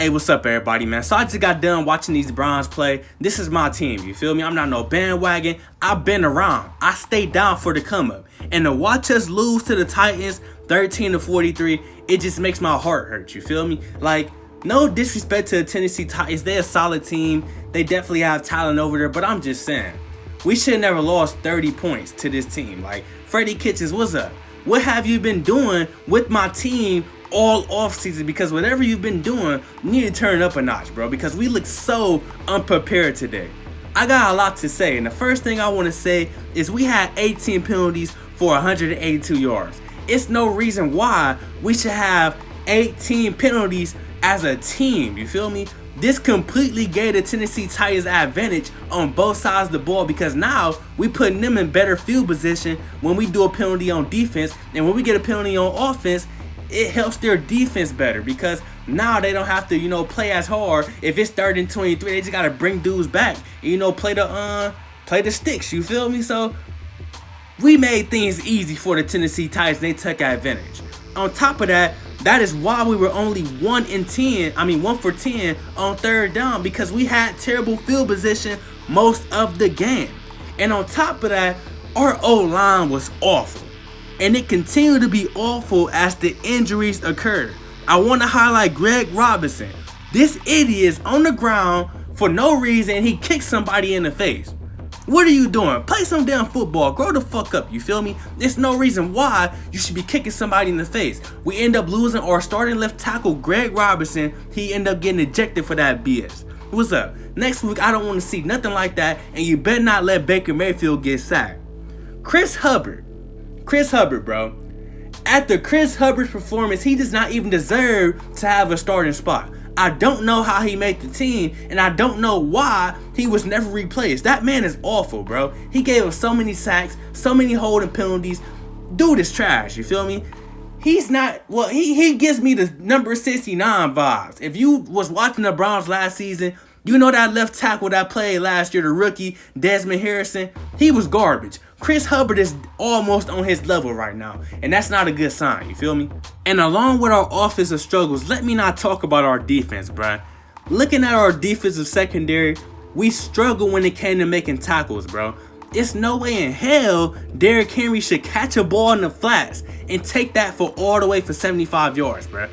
Hey, what's up, everybody, man? So I just got done watching these Browns play. This is my team, you feel me? I'm not no bandwagon. I've been around. I stayed down for the come up. And to watch us lose to the Titans 13-43, it just makes my heart hurt, you feel me? Like, no disrespect to the Tennessee Titans. They're a solid team. They definitely have talent over there, but I'm just saying, we should have never lost 30 points to this team. Like, Freddie Kitchens, what's up? What have you been doing with my team all offseason? Because whatever you've been doing, you need to turn it up a notch, bro, because we look so unprepared today. I got a lot to say, and the first thing I want to say is we had 18 penalties for 182 yards. It's no reason why we should have 18 penalties as a team, you feel me? This completely gave the Tennessee Titans advantage on both sides of the ball, because now we putting them in better field position when we do a penalty on defense, and when we get a penalty on offense, it helps their defense better, because now they don't have to, play as hard. If it's 3rd and 23, they just gotta bring dudes back, play the sticks. You feel me? So we made things easy for the Tennessee Titans. They took advantage. On top of that, that is why we were only 1 for 10 on 3rd down, because we had terrible field position most of the game. And on top of that, our O-line was awful. And it continued to be awful as the injuries occurred. I want to highlight Greg Robinson. This idiot is on the ground for no reason. He kicked somebody in the face. What are you doing? Play some damn football. Grow the fuck up, you feel me? There's no reason why you should be kicking somebody in the face. We end up losing our starting left tackle, Greg Robinson. He ended up getting ejected for that BS. What's up? Next week, I don't want to see nothing like that, and you better not let Baker Mayfield get sacked. Chris Hubbard, bro. After Chris Hubbard's performance, he does not even deserve to have a starting spot. I don't know how he made the team, and I don't know why he was never replaced. That man is awful, bro. He gave us so many sacks, so many holding penalties. Dude is trash, you feel me? He's not, he gives me the number 69 vibes. If you was watching the Browns last season, you know that left tackle that played last year, the rookie, Desmond Harrison, he was garbage. Chris Hubbard is almost on his level right now, and that's not a good sign, you feel me? And along with our offensive struggles, let me not talk about our defense, bruh. Looking at our defensive secondary, we struggle when it came to making tackles, bro. It's no way in hell Derrick Henry should catch a ball in the flats and take that for all the way for 75 yards, bruh.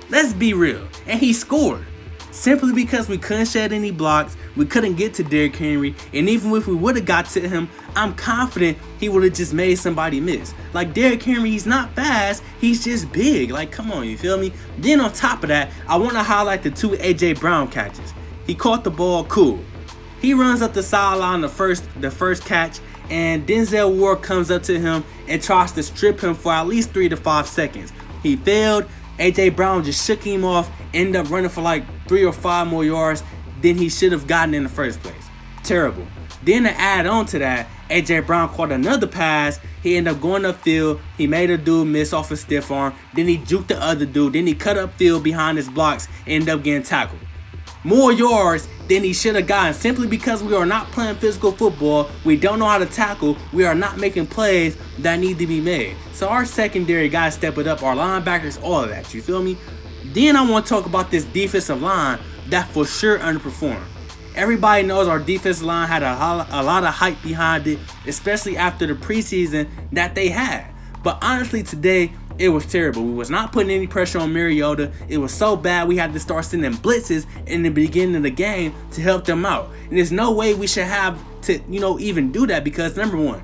Let's be real. And he scored. Simply because we couldn't shed any blocks, we couldn't get to Derrick Henry, and even if we would have got to him, I'm confident he would have just made somebody miss. Like, Derrick Henry, he's not fast, he's just big. Like, come on, you feel me? Then on top of that, I want to highlight the 2 A.J. Brown catches. He caught the ball, cool. He runs up the sideline the first catch, and Denzel Ward comes up to him and tries to strip him for at least 3 to 5 seconds. He failed. A.J. Brown just shook him off, ended up running for like 3 or 5 more yards than he should have gotten in the first place. Terrible. Then to add on to that, A.J. Brown caught another pass. He ended up going upfield. He made a dude miss off a stiff arm. Then he juked the other dude. Then he cut upfield behind his blocks and ended up getting tackled. More yards than he should have gotten, simply because we are not playing physical football. We don't know how to tackle. We are not making plays that need to be made. So our secondary got to step it up. Our linebackers, all of that. You feel me? Then I want to talk about this defensive line that for sure underperformed. Everybody knows our defensive line had a lot of hype behind it, especially after the preseason that they had. But honestly, today, it was terrible. We was not putting any pressure on Mariota. It was so bad we had to start sending blitzes in the beginning of the game to help them out. And there's no way we should have to, even do that, because number one,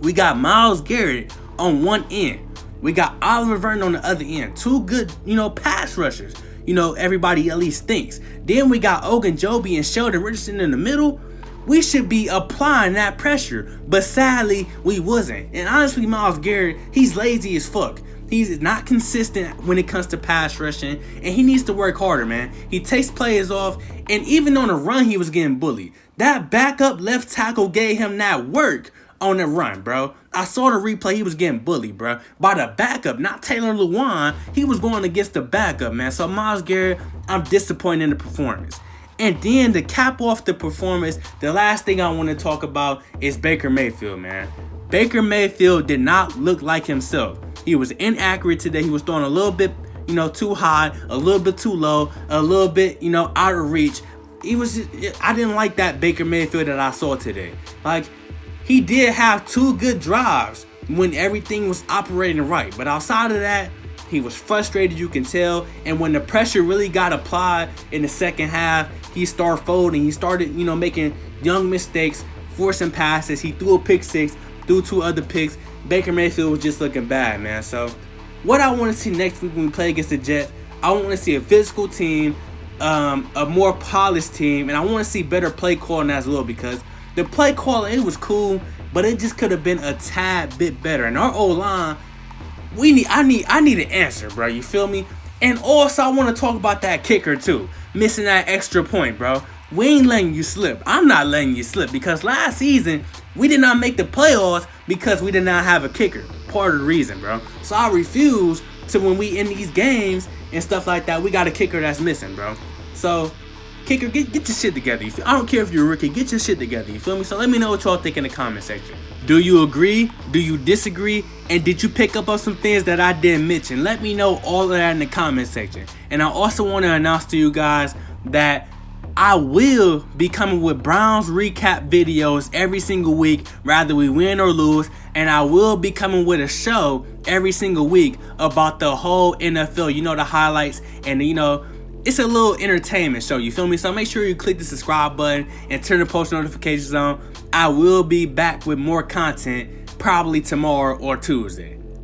we got Myles Garrett on one end. We got Oliver Vernon on the other end. 2 good, pass rushers. Everybody at least thinks. Then we got Ogunjobi and Sheldon Richardson in the middle. We should be applying that pressure, but sadly, we wasn't. And honestly, Myles Garrett, he's lazy as fuck. He's not consistent when it comes to pass rushing, and he needs to work harder, man. He takes players off, and even on the run, he was getting bullied. That backup left tackle gave him that work on the run, bro. I saw the replay. He was getting bullied, bro, by the backup, not Taylor Lewan. He was going against the backup, man. So Myles Garrett, I'm disappointed in the performance. And then to cap off the performance, the last thing I want to talk about is Baker Mayfield, man. Baker Mayfield did not look like himself. He was inaccurate today. He was throwing a little bit, too high, a little bit too low, a little bit, out of reach. I didn't like that Baker Mayfield that I saw today. Like, he did have 2 good drives when everything was operating right. But outside of that, he was frustrated, you can tell. And when the pressure really got applied in the second half, he started folding. He started, making young mistakes, forcing passes. He threw a pick 6, threw 2 other picks. Baker Mayfield was just looking bad, man. So what I want to see next week when we play against the Jets, I want to see a physical team, a more polished team, and I want to see better play calling as well, because the play calling, it was cool, but it just could have been a tad bit better. And our O-line, I need an answer, bro. You feel me? And also, I want to talk about that kicker too, missing that extra point, bro. We ain't letting you slip. I'm not letting you slip, because last season we did not make the playoffs because we did not have a kicker. Part of the reason, bro. So I refuse to, when we in these games and stuff like that, we got a kicker that's missing, bro. So, kicker, get your shit together. I don't care if you're a rookie, get your shit together. You feel me? So let me know what y'all think in the comment section. Do you agree? Do you disagree? And did you pick up on some things that I didn't mention? Let me know all of that in the comment section. And I also want to announce to you guys that I will be coming with Browns recap videos every single week, rather we win or lose. And I will be coming with a show every single week about the whole NFL, the highlights, and it's a little entertainment show, you feel me? So make sure you click the subscribe button and turn the post notifications on. I will be back with more content probably tomorrow or Tuesday.